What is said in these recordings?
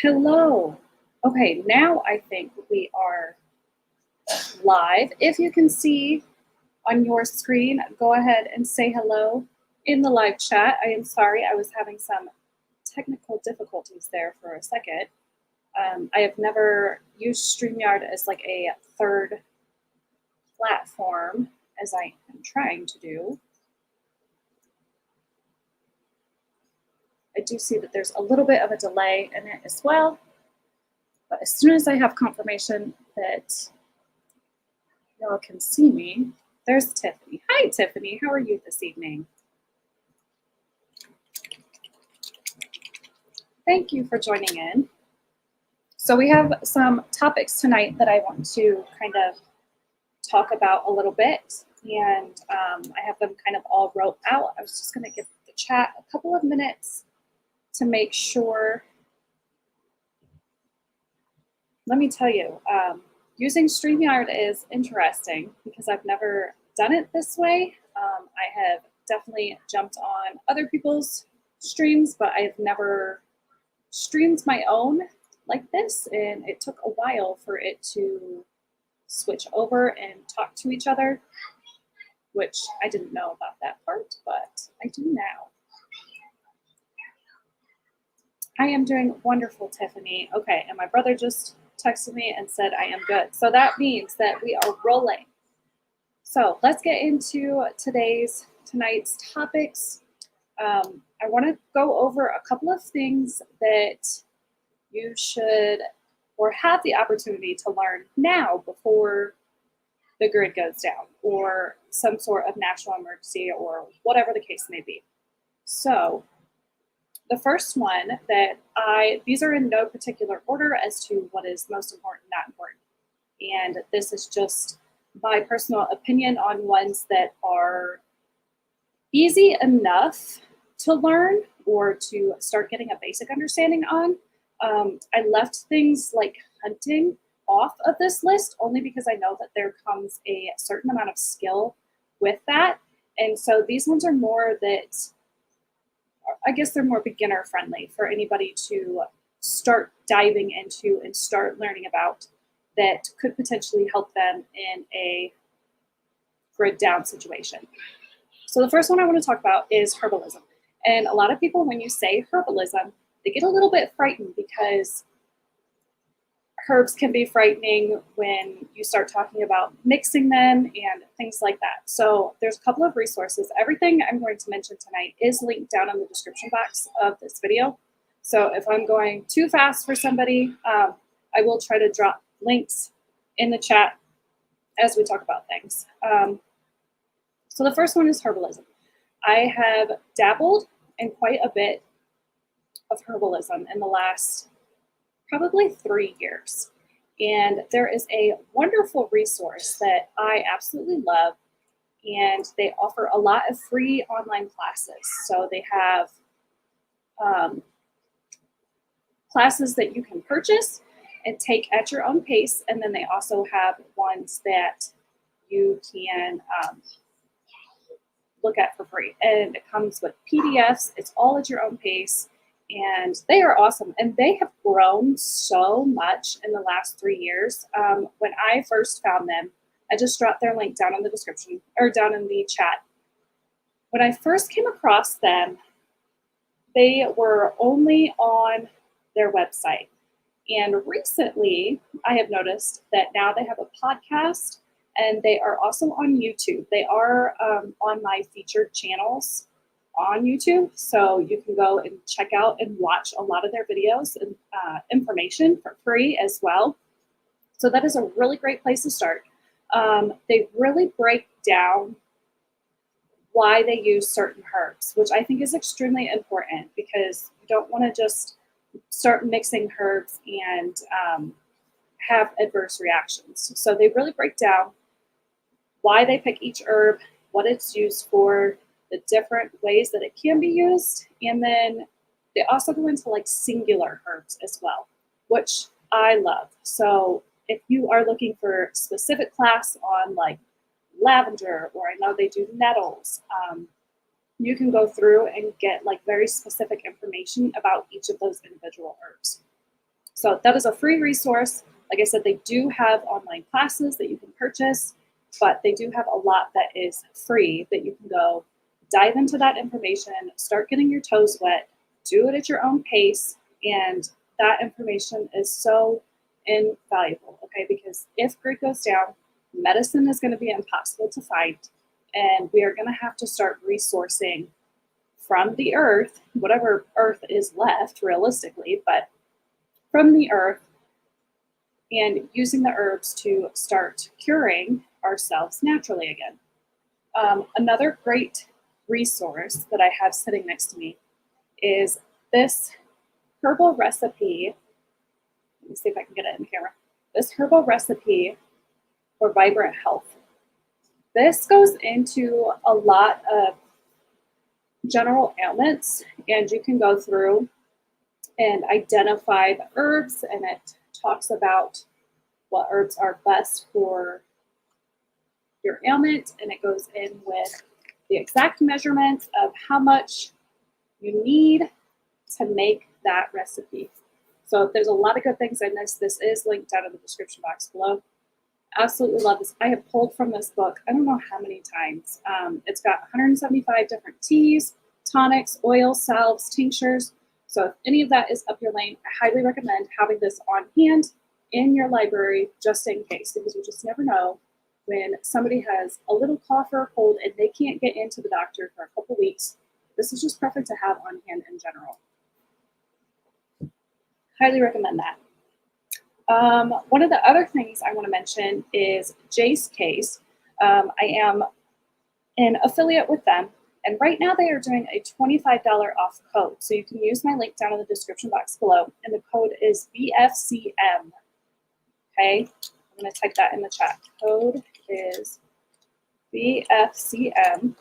Hello. Okay, now I think we are live. If you can see on your screen, go ahead and say hello in the live chat. I am sorry, I was having some technical difficulties there for a second. I have never used StreamYard as like a third platform as I am trying to do. I do see that there's a little bit of a delay in it as well. But as soon as I have confirmation that y'all can see me, there's Tiffany. Hi, Tiffany. How are you this evening? Thank you for joining in. So we have some topics tonight that I want to kind of talk about a little bit, and I have them kind of all wrote out. I was just going to give the chat a couple of minutes to make sure. Let me tell you, using StreamYard is interesting because I've never done it this way. I have definitely jumped on other people's streams, but I've never streamed my own like this, and it took a while for it to switch over and talk to each other, which I didn't know about that part, but I do now. I am doing wonderful, Tiffany. Okay, and my brother just texted me and said I am good. So that means that we are rolling. So let's get into tonight's topics. I want to go over a couple of things that you should or have the opportunity to learn now before the grid goes down or some sort of national emergency or whatever the case may be. So the first one these are in no particular order as to what is most important, not important. And this is just my personal opinion on ones that are easy enough to learn or to start getting a basic understanding on. I left things like hunting off of this list only because I know that there comes a certain amount of skill with that. And so these ones are more that, I guess they're more beginner friendly for anybody to start diving into and start learning about that could potentially help them in a grid down situation. So the first one I want to talk about is herbalism. And a lot of people, when you say herbalism, they get a little bit frightened because herbs can be frightening when you start talking about mixing them and things like that. So there's a couple of resources. Everything I'm going to mention tonight is linked down in the description box of this video. So if I'm going too fast for somebody, I will try to drop links in the chat as we talk about things. So the first one is herbalism. I have dabbled in quite a bit of herbalism in the last probably 3 years. And there is a wonderful resource that I absolutely love, and they offer a lot of free online classes. So they have classes that you can purchase and take at your own pace, and then they also have ones that you can look at for free. And it comes with PDFs. It's all at your own pace. And they are awesome. And they have grown so much in the last 3 years. When I first found them, I just dropped their link down in the description or down in the chat. When I first came across them, they were only on their website. And recently, I have noticed that now they have a podcast and they are also on YouTube. They are on my featured channels on YouTube, so you can go and check out and watch a lot of their videos and information for free as well. So that is a really great place to start. They really break down why they use certain herbs, which I think is extremely important because you don't want to just start mixing herbs and have adverse reactions. So they really break down why they pick each herb, what it's used for, the different ways that it can be used, and then they also go into like singular herbs as well, which I love. So if you are looking for specific class on like lavender, or I know they do nettles, you can go through and get like very specific information about each of those individual herbs. So that is a free resource. Like I said, they do have online classes that you can purchase, but they do have a lot that is free that you can go dive into that information, start getting your toes wet, do it at your own pace, and that information is so invaluable, okay? Because if grid goes down, medicine is going to be impossible to find, and we are going to have to start resourcing from the earth, whatever earth is left realistically, but from the earth, and using the herbs to start curing ourselves naturally again. Another great resource that I have sitting next to me is this herbal recipe. Let me see if I can get it in camera. This herbal recipe for vibrant health. This goes into a lot of general ailments, and you can go through and identify the herbs, and it talks about what herbs are best for your ailment, and it goes in with the exact measurements of how much you need to make that recipe. So there's a lot of good things in this. This is linked down in the description box below. Absolutely love this. I have pulled from this book, I don't know how many times. It's got 175 different teas, tonics, oils, salves, tinctures. So if any of that is up your lane, I highly recommend having this on hand in your library just in case, because you just never know when somebody has a little cough or a cold and they can't get into the doctor for a couple weeks. This is just perfect to have on hand in general. Highly recommend that. One of the other things I want to mention is Jace Case. I am an affiliate with them, and right now they are doing a $25 off code. So you can use my link down in the description box below, and the code is BFCM. Okay, I'm going to type that in the chat. Code is BFCM.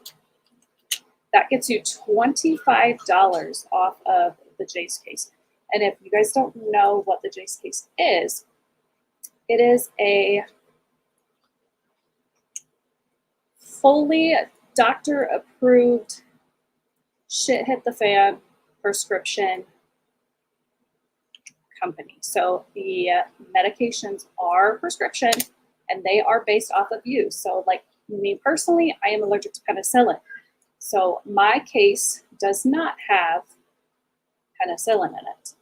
That gets you $25 off of the Jace Case. And if you guys don't know what the Jace Case is, it is a fully doctor-approved, shit hit the fan prescription company. So the medications are prescription, and they are based off of use. So like me personally, I am allergic to penicillin. So my case does not have penicillin in it.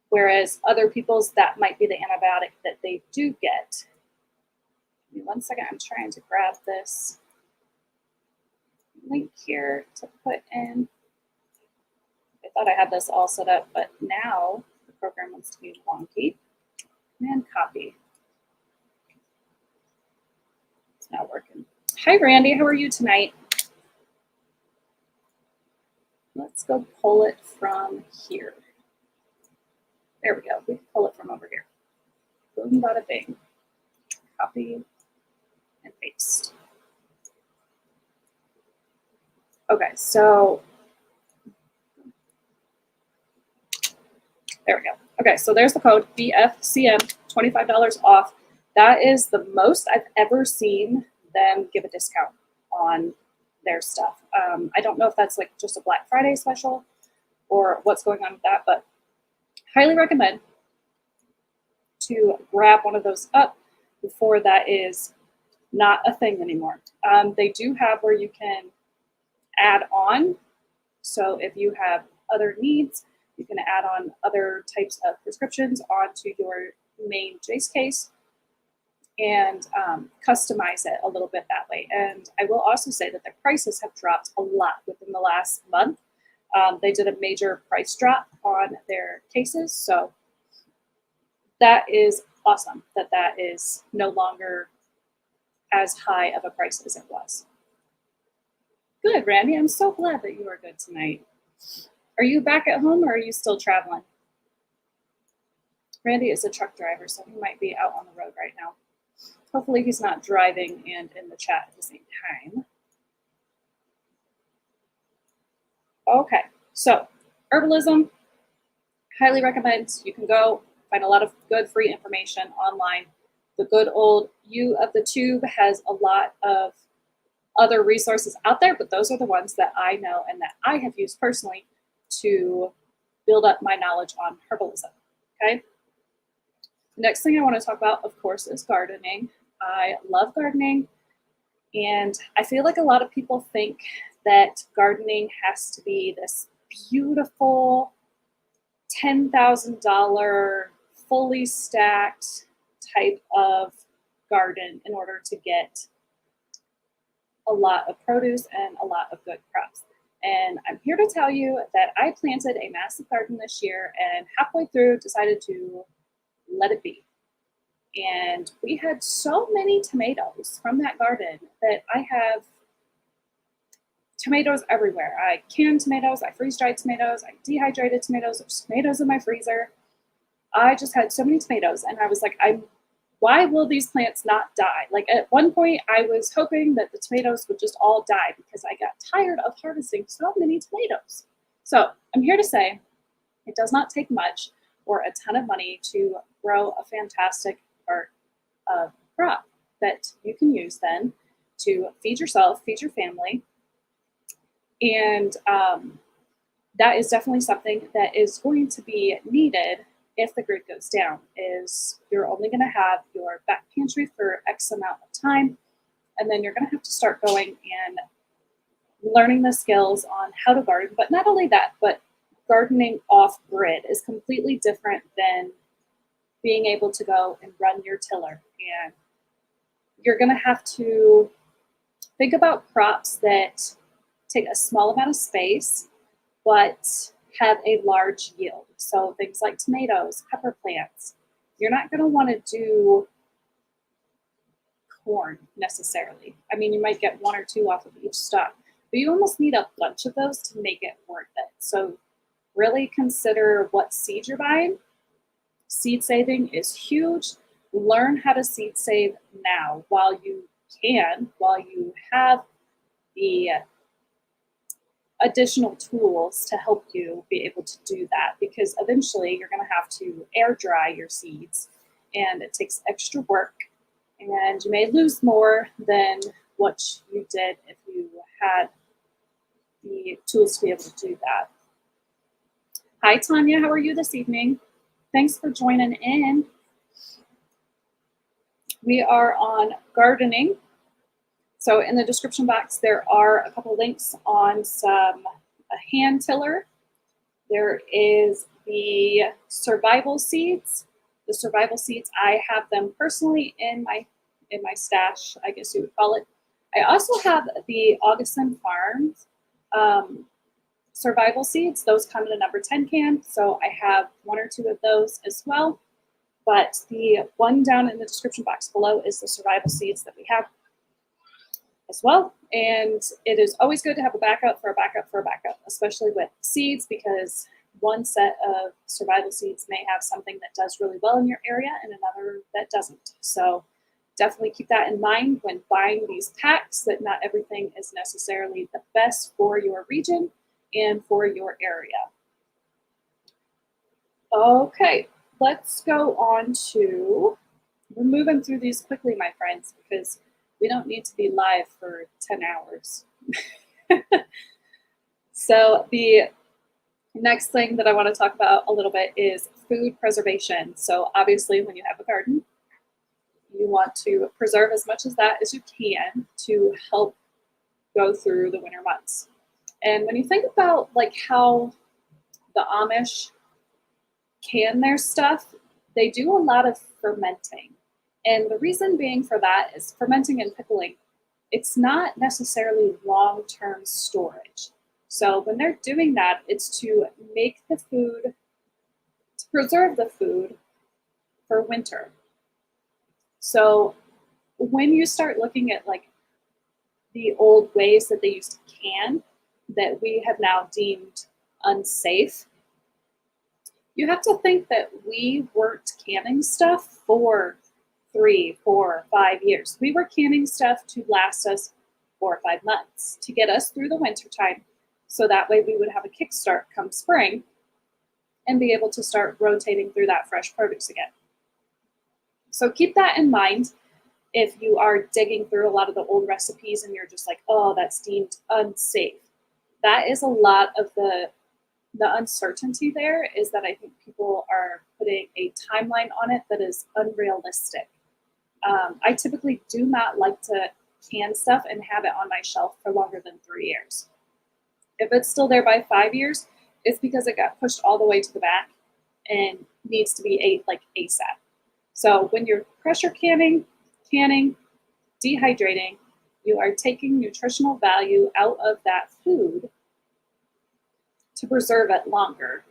Whereas other people's, that might be the antibiotic that they do get. Give me 1 second, I'm trying to grab this link here to put in. I thought I had this all set up, but now the program wants to be wonky. And copy. It's not working. Hi, Randy. How are you tonight? Let's go pull it from here. There we go. We can pull it from over here. Boom, bada bing. Copy and paste. Okay, so there we go. Okay, so there's the code BFCM, $25 off. That is the most I've ever seen them give a discount on their stuff. I don't know if that's like just a Black Friday special or what's going on with that, but highly recommend to grab one of those up before that is not a thing anymore. They do have where you can add on. So if you have other needs, you can add on other types of prescriptions onto your main Jace case and customize it a little bit that way. And I will also say that the prices have dropped a lot within the last month. They did a major price drop on their cases. So that is awesome that that is no longer as high of a price as it was. Good, Randy. I'm so glad that you are good tonight. Are you back at home or are you still traveling? Randy is a truck driver, so he might be out on the road right now. Hopefully he's not driving and in the chat at the same time. Okay, so Herbalism, highly recommend. You can go find a lot of good free information online. The good old U of the Tube has a lot of other resources out there, but those are the ones that I know and that I have used personally to build up my knowledge on herbalism. Okay. The next thing I want to talk about, of course, is gardening. I love gardening, and I feel like a lot of people think that gardening has to be this beautiful $10,000 fully stacked type of garden in order to get a lot of produce and a lot of good crops. And I'm here to tell you that I planted a massive garden this year and halfway through decided to let it be. And we had so many tomatoes from that garden that I have tomatoes everywhere. I canned tomatoes, I freeze-dried tomatoes, I dehydrated tomatoes, there's tomatoes in my freezer. I just had so many tomatoes, and I was like, why will these plants not die? Like at one point, I was hoping that the tomatoes would just all die because I got tired of harvesting so many tomatoes. So I'm here to say it does not take much or a ton of money to grow a fantastic part of crop that you can use then to feed yourself, feed your family. And that is definitely something that is going to be needed if the grid goes down, is you're only going to have your back pantry for X amount of time, and then you're going to have to start going and learning the skills on how to garden. But not only that, but gardening off grid is completely different than being able to go and run your tiller. And you're going to have to think about crops that take a small amount of space, but have a large yield. So things like tomatoes, pepper plants. You're not going to want to do corn necessarily. I mean, you might get one or two off of each stalk, but you almost need a bunch of those to make it worth it. So really consider what seed you're buying. Seed saving is huge. Learn how to seed save now while you can, while you have the additional tools to help you be able to do that, because eventually you're going to have to air dry your seeds and it takes extra work, and you may lose more than what you did if you had the tools to be able to do that. Hi Tanya, how are you this evening? Thanks for joining in. We are on gardening. So in the description box, there are a couple links on a hand tiller. There is the survival seeds. The survival seeds, I have them personally in my stash, I guess you would call it. I also have the Augustin Farms survival seeds. Those come in a number 10 can, so I have one or two of those as well. But the one down in the description box below is the survival seeds that we have as well. And it is always good to have a backup for a backup for a backup, especially with seeds, because one set of survival seeds may have something that does really well in your area and another that doesn't. So definitely keep that in mind when buying these packs, that not everything is necessarily the best for your region and for your area. Okay, let's go on to, we're moving through these quickly, my friends, because we don't need to be live for 10 hours. So the next thing that I want to talk about a little bit is food preservation. So obviously when you have a garden, you want to preserve as much of that as you can to help go through the winter months. And when you think about like how the Amish can their stuff, they do a lot of fermenting. And the reason being for that is fermenting and pickling, it's not necessarily long-term storage. So when they're doing that, it's to make the food, to preserve the food for winter. So when you start looking at like the old ways that they used to can, that we have now deemed unsafe, you have to think that we weren't canning stuff for 3, 4, 5 years. We were canning stuff to last us 4 or 5 months to get us through the winter time. So that way we would have a kickstart come spring and be able to start rotating through that fresh produce again. So keep that in mind if you are digging through a lot of the old recipes and you're just like, oh, that's deemed unsafe. That is a lot of the uncertainty there, is that I think people are putting a timeline on it that is unrealistic. I typically do not like to can stuff and have it on my shelf for longer than 3 years. If it's still there by 5 years, it's because it got pushed all the way to the back and needs to be ate like ASAP. So when you're pressure canning, dehydrating, you are taking nutritional value out of that food to preserve it longer.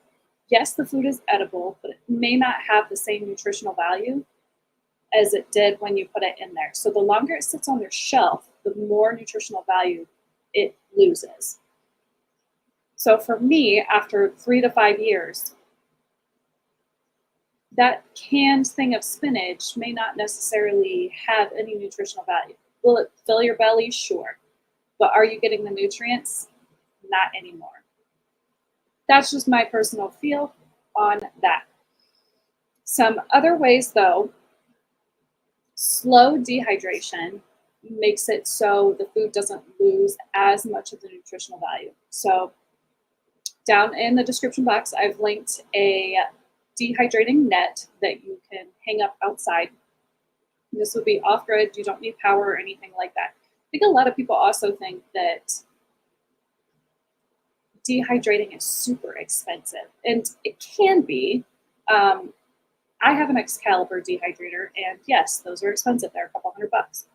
Yes, the food is edible, but it may not have the same nutritional value as it did when you put it in there. So the longer it sits on your shelf, the more nutritional value it loses. So for me, after 3 to 5 years, that canned thing of spinach may not necessarily have any nutritional value. Will it fill your belly? Sure. But are you getting the nutrients? Not anymore. That's just my personal feel on that. Some other ways, though, slow dehydration makes it so the food doesn't lose as much of the nutritional value. So down in the description box, I've linked a dehydrating net that you can hang up outside. This would be off-grid. You don't need power or anything like that. I think a lot of people also think that dehydrating is super expensive, and it can be. I have an Excalibur dehydrator, and yes, those are expensive. They're a couple $100,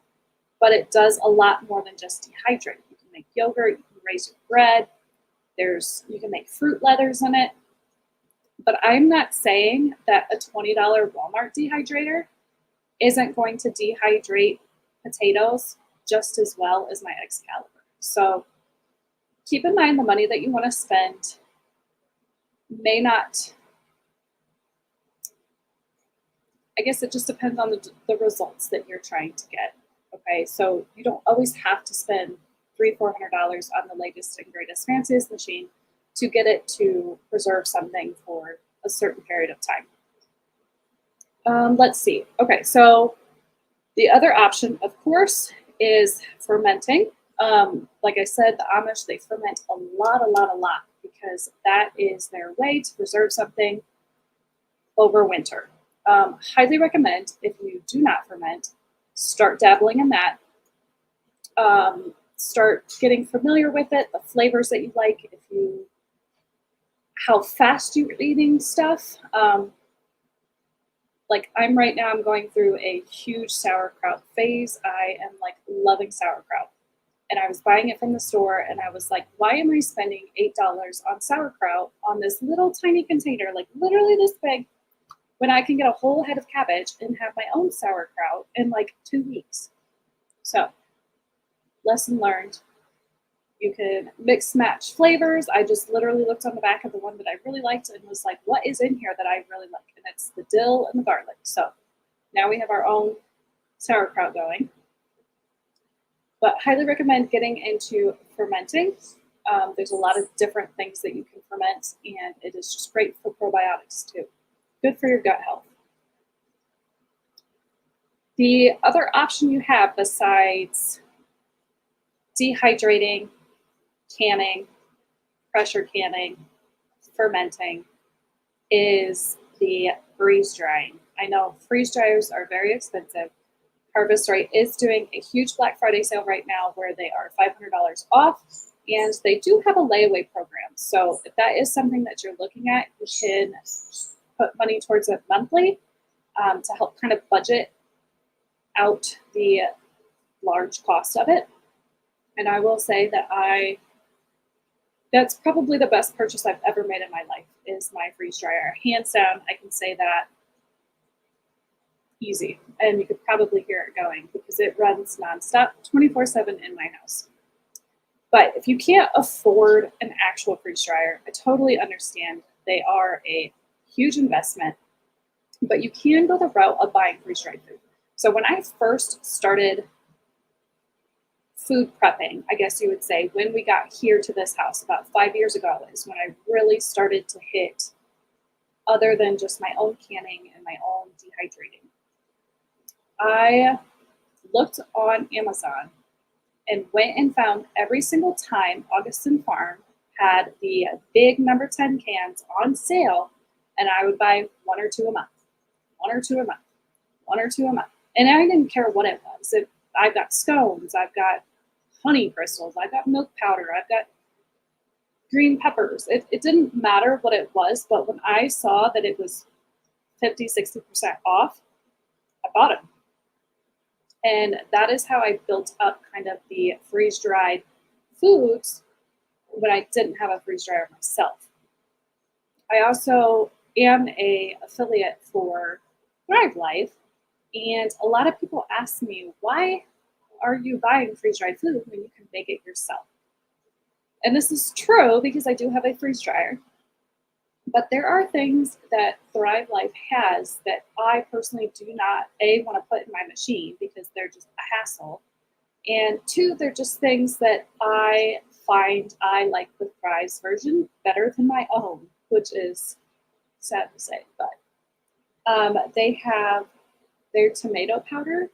but it does a lot more than just dehydrate. You can make yogurt, you can raise your bread. You can make fruit leathers in it. But I'm not saying that a $20 Walmart dehydrator isn't going to dehydrate potatoes just as well as my Excalibur. So keep in mind the money that you want to spend may not, I guess it just depends on the results that you're trying to get. Okay, so you don't always have to spend $300-400 on the latest and greatest fanciest machine to get it to preserve something for a certain period of time. Let's see. Okay, so the other option, of course, is fermenting. Like I said, the Amish, they ferment a lot because that is their way to preserve something over winter. Highly recommend, if you do not ferment, start dabbling in that. Start getting familiar with it, the flavors that you like, how fast you're eating stuff. Like I'm going through a huge sauerkraut phase. I am like loving sauerkraut. And I was buying it from the store and I was like, why am I spending $8 on sauerkraut on this little tiny container, like literally this big, when I can get a whole head of cabbage and have my own sauerkraut in like 2 weeks? So, lesson learned. You can mix match flavors. I just literally looked on the back of the one that I really liked and was like, what is in here that I really like? And it's the dill and the garlic. So now we have our own sauerkraut going. But highly recommend getting into fermenting. There's a lot of different things that you can ferment, and it is just great for probiotics too. Good for your gut health. The other option you have besides dehydrating, canning, pressure canning, fermenting is the freeze drying. I know freeze dryers are very expensive. Harvest Right is doing a huge Black Friday sale right now where they are $500 off, and they do have a layaway program. So if that is something that you're looking at, you can put money towards it monthly to help kind of budget out the large cost of it. And I will say that that's probably the best purchase I've ever made in my life is my freeze dryer. Hands down, I can say that easy. And you could probably hear it going because it runs nonstop 24/7 in my house. But if you can't afford an actual freeze dryer, I totally understand. They are a huge investment, but you can go the route of buying freeze dried food. So when I first started food prepping, I guess you would say, when we got here to this house about 5 years ago is when I really started to hit other than just my own canning and my own dehydrating. I looked on Amazon and went and found every single time Augustin Farm had the big number 10 cans on sale and I would buy 1 or 2 a month, 1 or 2 a month, 1 or 2 a month. And I didn't care what it was. I've got scones, I've got honey crystals, I've got milk powder, I've got green peppers. It didn't matter what it was, but when I saw that it was 50, 60% off, I bought them. And that is how I built up kind of the freeze-dried foods when I didn't have a freeze dryer myself. I also am a affiliate for Thrive Life, and a lot of people ask me, why are you buying freeze-dried food when you can make it yourself? And this is true because I do have a freeze dryer, but there are things that Thrive Life has that I personally do not, A, want to put in my machine because they're just a hassle, and 2, they're just things that I find I like the Thrive's version better than my own, which is sad to say, but they have their tomato powder.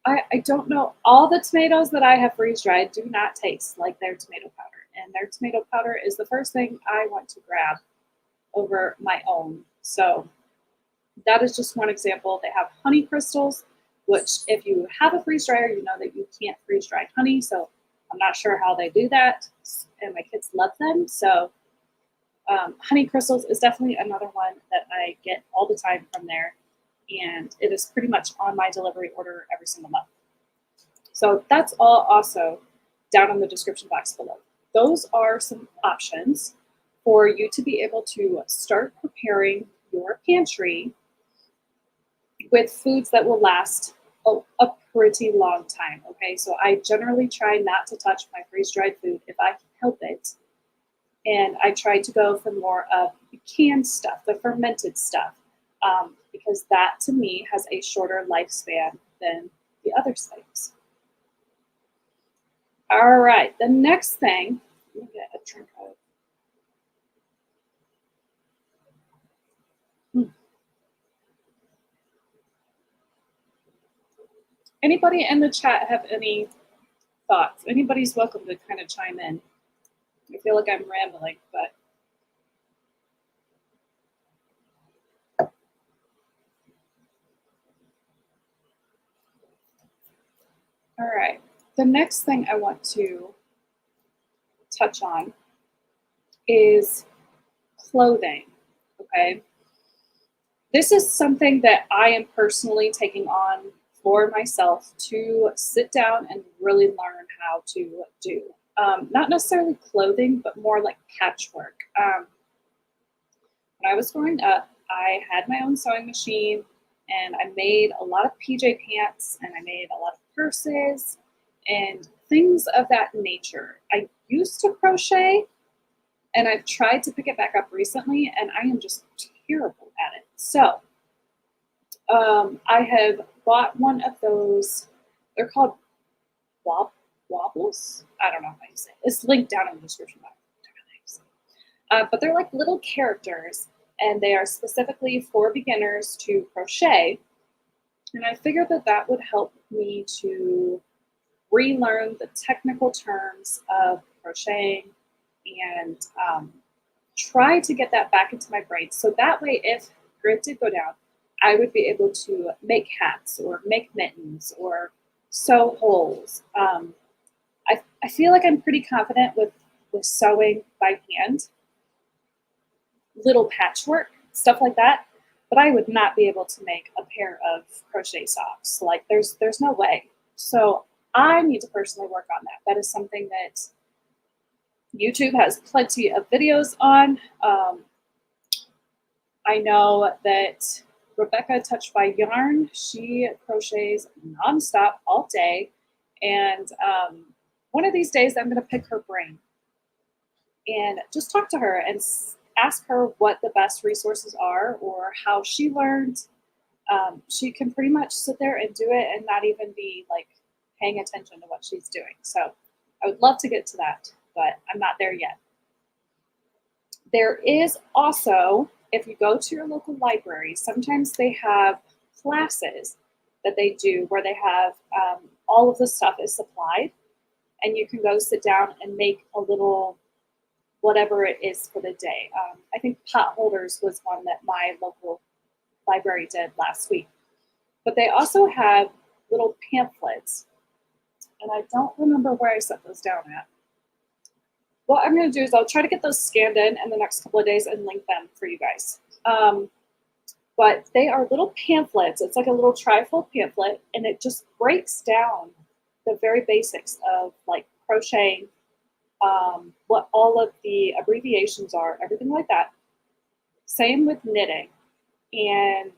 I don't know, all the tomatoes that I have freeze-dried do not taste like their tomato powder, and their tomato powder is the first thing I want to grab over my own. So that is just one example. They have honey crystals, which if you have a freeze dryer, you know that you can't freeze dry honey. So I'm not sure how they do that. And my kids love them. So honey crystals is definitely another one that I get all the time from there. And it is pretty much on my delivery order every single month. So that's all also down in the description box below. Those are some options for you to be able to start preparing your pantry with foods that will last a pretty long time, okay? So I generally try not to touch my freeze-dried food if I can help it. And I try to go for more of the canned stuff, the fermented stuff, because that to me has a shorter lifespan than the other things. All right, the next thing, let me get a drink of. Anybody in the chat have any thoughts? Anybody's welcome to kind of chime in. I feel like I'm rambling, but. All right, the next thing I want to touch on is clothing, okay? This is something that I am personally taking on for myself to sit down and really learn how to do. Not necessarily clothing, but more like patchwork. When I was growing up, I had my own sewing machine, and I made a lot of PJ pants, and I made a lot of purses and things of that nature. I used to crochet, and I've tried to pick it back up recently, and I am just terrible at it. So I have bought one of those. They're called wobbles. I don't know how you say it. It's linked down in the description box. But they're like little characters, and they are specifically for beginners to crochet. And I figured that that would help me to relearn the technical terms of crocheting and try to get that back into my brain. So that way, if grit did go down, I would be able to make hats or make mittens or sew holes. I feel like I'm pretty confident with sewing by hand, little patchwork, stuff like that, but I would not be able to make a pair of crochet socks. Like there's no way. So I need to personally work on that. That is something that YouTube has plenty of videos on. I know that Rebecca Touched by Yarn, she crochets nonstop all day. And one of these days I'm going to pick her brain and just talk to her and ask her what the best resources are or how she learned. She can pretty much sit there and do it and not even be like paying attention to what she's doing. So I would love to get to that, but I'm not there yet. There is also, if you go to your local library, sometimes they have classes that they do where they have all of the stuff is supplied, and you can go sit down and make a little whatever it is for the day. I think pot holders was one that my local library did last week. But they also have little pamphlets, and I don't remember where I set those down at. What I'm going to do is I'll try to get those scanned in the next couple of days and link them for you guys. But they are little pamphlets. It's like a little trifold pamphlet, and it just breaks down the very basics of like crocheting, what all of the abbreviations are, everything like that. Same with knitting. And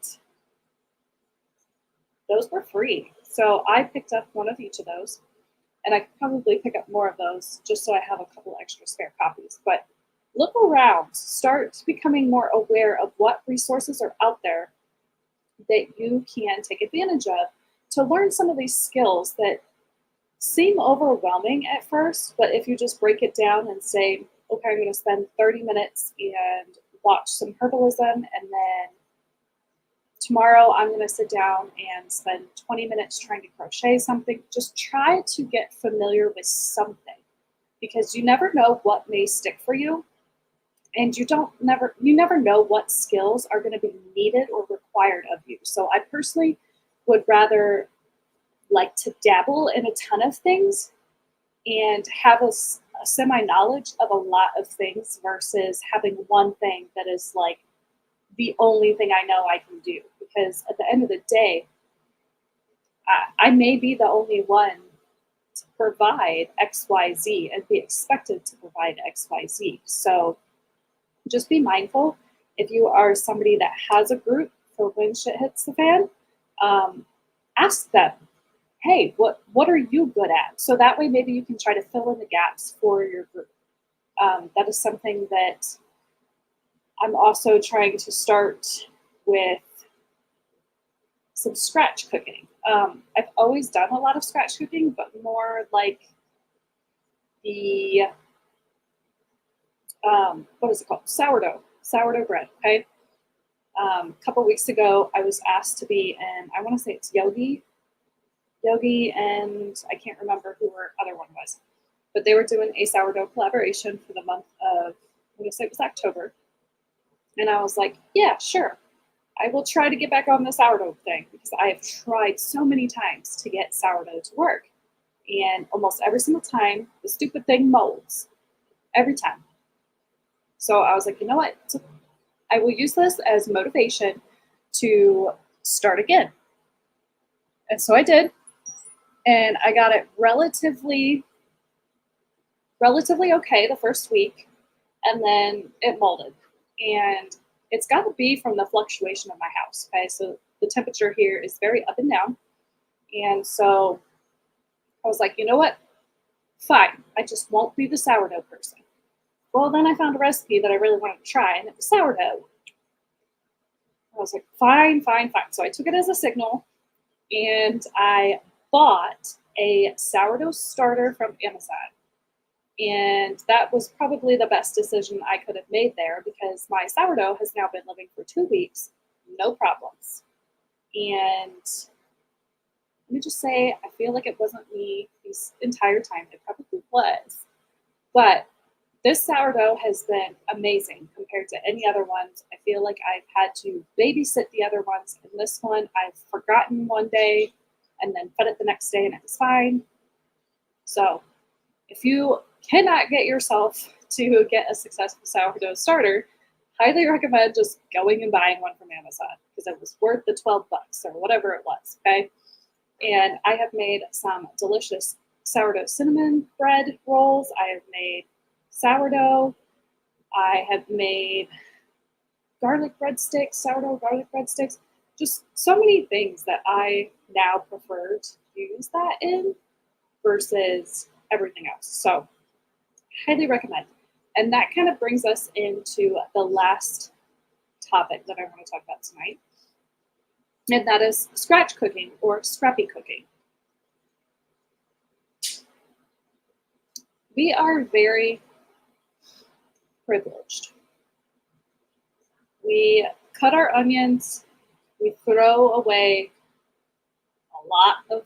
those were free. So I picked up one of each of those, and I could probably pick up more of those just so I have a couple extra spare copies. But look around, start becoming more aware of what resources are out there that you can take advantage of to learn some of these skills that seem overwhelming at first, but if you just break it down and say, okay, I'm going to spend 30 minutes and watch some Herbalism, and then tomorrow I'm going to sit down and spend 20 minutes trying to crochet something. Just try to get familiar with something, because you never know what may stick for you, and you never know what skills are going to be needed or required of you. So I personally would rather like to dabble in a ton of things and have a semi-knowledge of a lot of things versus having one thing that is like the only thing I know I can do. Because at the end of the day, I may be the only one to provide XYZ and be expected to provide XYZ. So just be mindful. If you are somebody that has a group for when shit hits the fan, ask them, hey, what are you good at? So that way maybe you can try to fill in the gaps for your group. That is something that I'm also trying to start with some scratch cooking. I've always done a lot of scratch cooking, but more like the, what is it called? Sourdough bread, okay? A couple weeks ago, I was asked to be in, I want to say it's Yogi, and I can't remember who our other one was, but they were doing a sourdough collaboration for the month of, I'm going to say it was October. And I was like, yeah, sure. I will try to get back on the sourdough thing, because I have tried so many times to get sourdough to work. And almost every single time, the stupid thing molds. Every time. So I was like, you know what? I will use this as motivation to start again. And so I did. And I got it relatively okay the first week. And then it molded. And it's got to be from the fluctuation of my house, okay? So the temperature here is very up and down. And so I was like, you know what? Fine. I just won't be the sourdough person. Well, then I found a recipe that I really wanted to try, and it was sourdough. I was like, fine. So I took it as a signal, and I bought a sourdough starter from Amazon. And that was probably the best decision I could have made there, because my sourdough has now been living for 2 weeks, no problems. And let me just say, I feel like it wasn't me this entire time. It probably was. But this sourdough has been amazing compared to any other ones. I feel like I've had to babysit the other ones. And this one, I've forgotten one day and then fed it the next day, and it was fine. So if you cannot get yourself to get a successful sourdough starter, highly recommend just going and buying one from Amazon, because it was worth the 12 bucks or whatever it was, okay? And I have made some delicious sourdough cinnamon bread rolls. I have made sourdough. I have made garlic breadsticks, sourdough garlic breadsticks. Just so many things that I now prefer to use that in versus everything else. So highly recommend. And that kind of brings us into the last topic that I want to talk about tonight. And that is scratch cooking or scrappy cooking. We are very privileged. We cut our onions, we throw away a lot of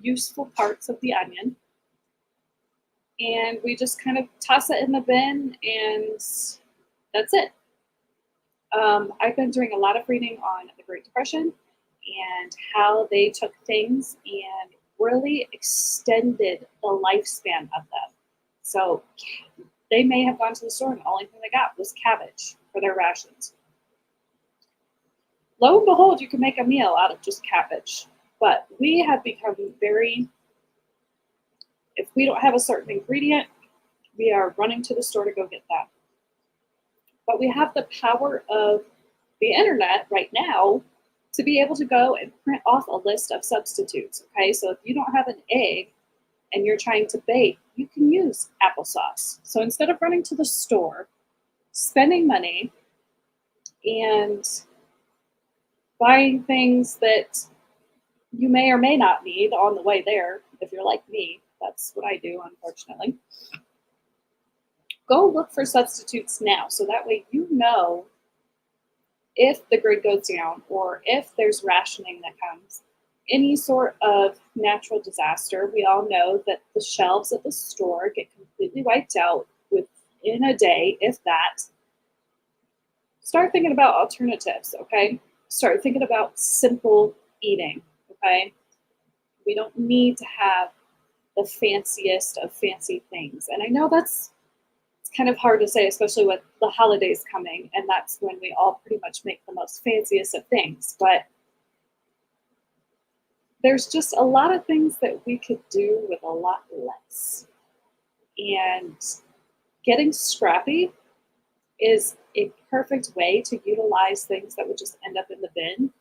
useful parts of the onion. and we just kind of toss it in the bin, and that's it. I've been doing a lot of reading on the Great Depression and how they took things and really extended the lifespan of them. So they may have gone to the store and the only thing they got was cabbage for their rations. Lo and behold, you can make a meal out of just cabbage. But we have become very, if we don't have a certain ingredient, we are running to the store to go get that. But we have the power of the internet right now to be able to go and print off a list of substitutes. Okay, so if you don't have an egg and you're trying to bake, you can use applesauce. So instead of running to the store, spending money, and buying things that you may or may not need on the way there, if you're like me, that's what I do, unfortunately. Go look for substitutes now, so that way you know if the grid goes down or if there's rationing that comes, any sort of natural disaster. We all know that the shelves at the store get completely wiped out within a day, if that. Start thinking about alternatives, okay? Start thinking about simple eating, okay? We don't need to have the fanciest of fancy things. And I know it's kind of hard to say, especially with the holidays coming, and that's when we all pretty much make the most fanciest of things. But there's just a lot of things that we could do with a lot less. And getting scrappy is a perfect way to utilize things that would just end up in the bin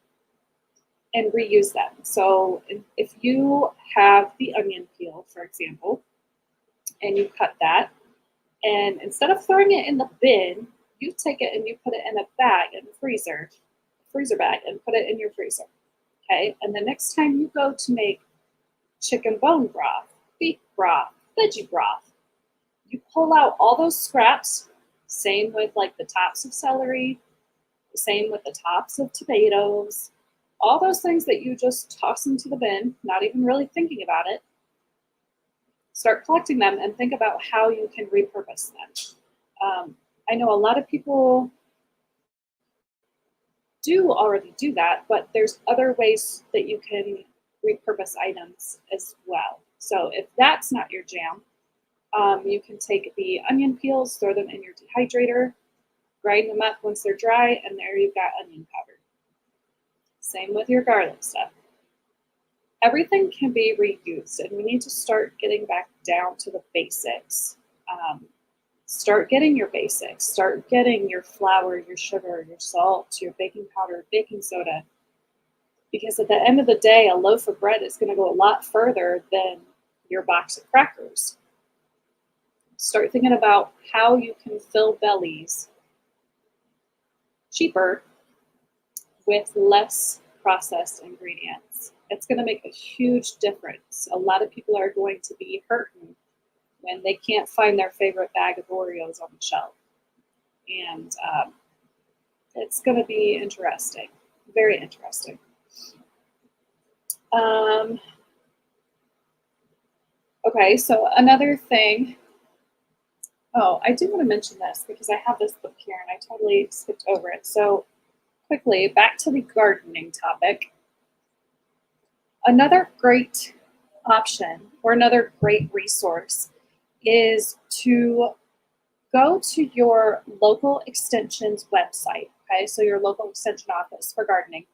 and reuse them. So if you have the onion peel, for example, and you cut that, and instead of throwing it in the bin, you take it and you put it in a bag in the freezer bag, and put it in your freezer. Okay, and the next time you go to make chicken bone broth, beef broth, veggie broth, you pull out all those scraps. Same with like the tops of celery, same with the tops of tomatoes, all those things that you just toss into the bin, not even really thinking about it. Start collecting them and think about how you can repurpose them. I know a lot of people do already do that, but there's other ways that you can repurpose items as well. So if that's not your jam, you can take the onion peels, throw them in your dehydrator, grind them up once they're dry, and there you've got onion powder. Same with your garlic stuff. Everything can be reused, and we need to start getting back down to the basics. Start getting your basics. Start getting your flour, your sugar, your salt, your baking powder, baking soda. Because at the end of the day, a loaf of bread is going to go a lot further than your box of crackers. Start thinking about how you can fill bellies cheaper with less processed ingredients. It's going to make a huge difference. A lot of people are going to be hurting when they can't find their favorite bag of Oreos on the shelf. And it's going to be interesting, very interesting. Okay, so another thing. Oh, I do want to mention this because I have this book here and I totally skipped over it. So quickly, back to the gardening topic. Another great option or another great resource is to go to your local extension's website. Okay, so your local extension office for gardening.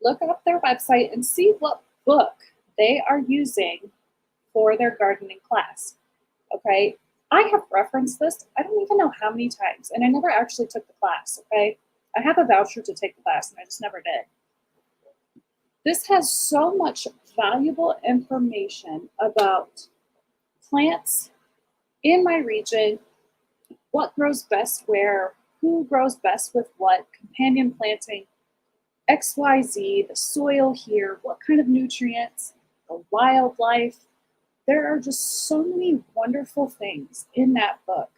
Look up their website and see what book they are using for their gardening class. Okay, I have referenced this, I don't even know how many times, and I never actually took the class, okay? I have a voucher to take the class, and I just never did. This has so much valuable information about plants in my region, what grows best where, who grows best with what, companion planting, XYZ, the soil here, what kind of nutrients, the wildlife. There are just so many wonderful things in that book.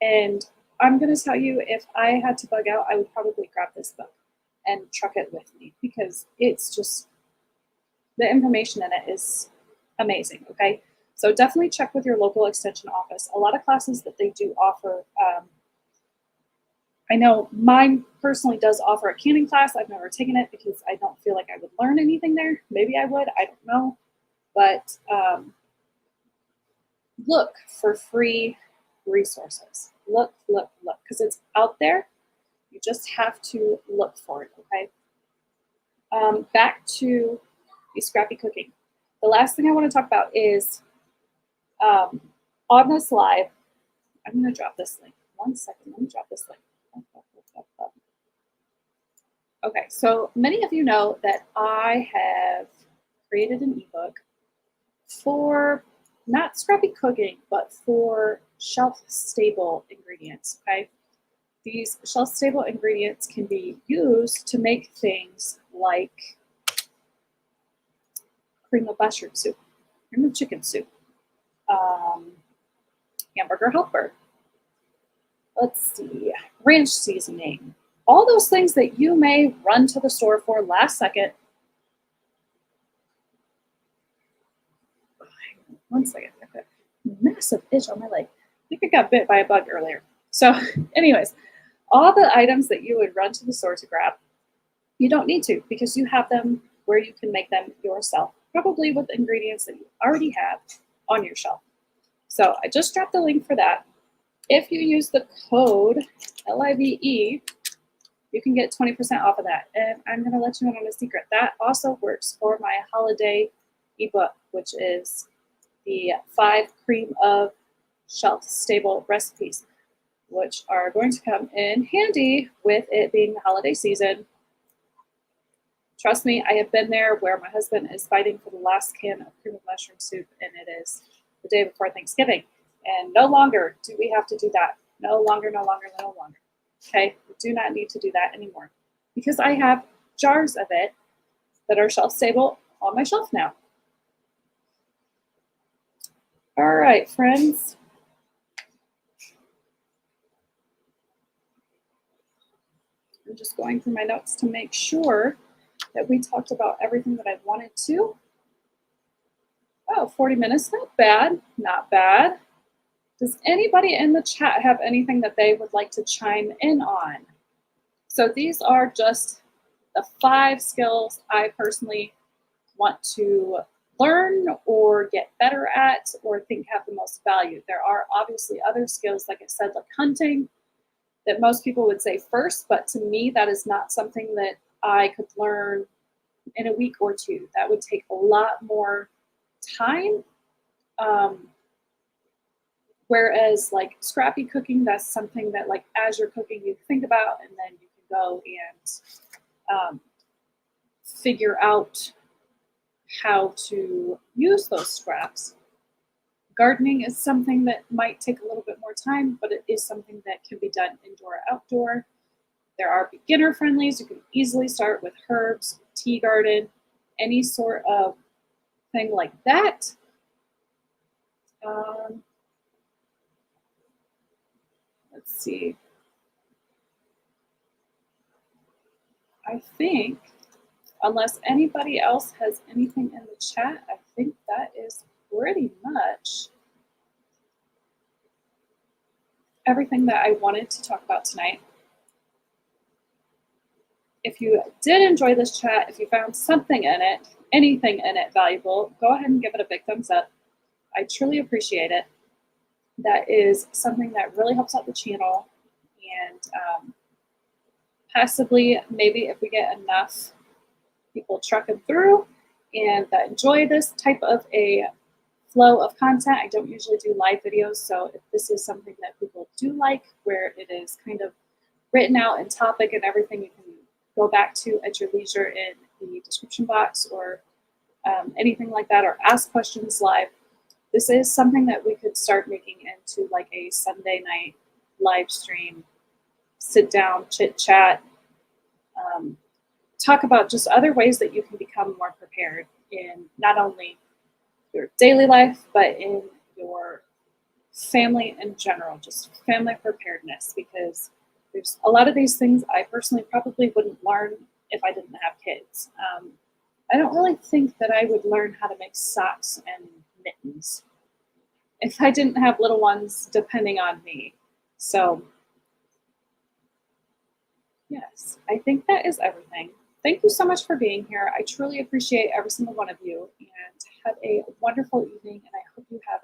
And I'm going to tell you, if I had to bug out, I would probably grab this book and truck it with me because it's just, the information in it is amazing, okay? So definitely check with your local extension office. A lot of classes that they do offer, I know mine personally does offer a canning class. I've never taken it because I don't feel like I would learn anything there. Maybe I would, I don't know. But look for free resources. Look, because it's out there. You just have to look for it, okay? Back to the scrappy cooking. The last thing I want to talk about is on this live, I'm going to drop this link. 1 second, let me drop this link. Okay, so many of you know that I have created an ebook for not scrappy cooking, but for shelf-stable ingredients, okay? These shelf-stable ingredients can be used to make things like cream of mushroom soup, cream of chicken soup, hamburger helper, let's see, ranch seasoning, all those things that you may run to the store for last second. 1 second, I've got a massive itch on my leg. I think I got bit by a bug earlier. So anyways, all the items that you would run to the store to grab, you don't need to because you have them where you can make them yourself, probably with ingredients that you already have on your shelf. So I just dropped the link for that. If you use the code LIVE, you can get 20% off of that. And I'm going to let you in on a secret. That also works for my holiday ebook, which is the 5 cream of shelf-stable recipes, which are going to come in handy with it being the holiday season. Trust me, I have been there where my husband is fighting for the last can of cream of mushroom soup, and it is the day before Thanksgiving. And no longer do we have to do that. No longer. Okay, we do not need to do that anymore because I have jars of it that are shelf stable on my shelf now. All right, friends. I'm just going through my notes to make sure that we talked about everything that I wanted to. Oh, 40 minutes, not bad, not bad. Does anybody in the chat have anything that they would like to chime in on? So these are just the 5 skills I personally want to learn or get better at or think have the most value. There are obviously other skills, like I said, like hunting, that most people would say first, but to me, that is not something that I could learn in a week or 2. That would take a lot more time. Whereas like scrappy cooking, that's something that like as you're cooking, you think about, and then you can go and figure out how to use those scraps. Gardening is something that might take a little bit more time, but it is something that can be done indoor or outdoor. There are beginner friendlies. You can easily start with herbs, tea garden, any sort of thing like that. Let's see. I think, unless anybody else has anything in the chat, I think that is pretty much everything that I wanted to talk about tonight. If you did enjoy this chat, if you found something in it, anything in it valuable, go ahead and give it a big thumbs up. I truly appreciate it. That is something that really helps out the channel. And possibly, maybe if we get enough people trucking through and that enjoy this type of a flow of content. I don't usually do live videos, so if this is something that people do like, where it is kind of written out in topic and everything, you can go back to at your leisure in the description box or anything like that, or ask questions live. This is something that we could start making into like a Sunday night live stream, sit down, chit chat, talk about just other ways that you can become more prepared in not only your daily life, but in your family in general, just family preparedness, because there's a lot of these things I personally probably wouldn't learn if I didn't have kids. I don't really think that I would learn how to make socks and mittens if I didn't have little ones depending on me. So, yes, I think that is everything. Thank you so much for being here. I truly appreciate every single one of you, and have a wonderful evening, and I hope you have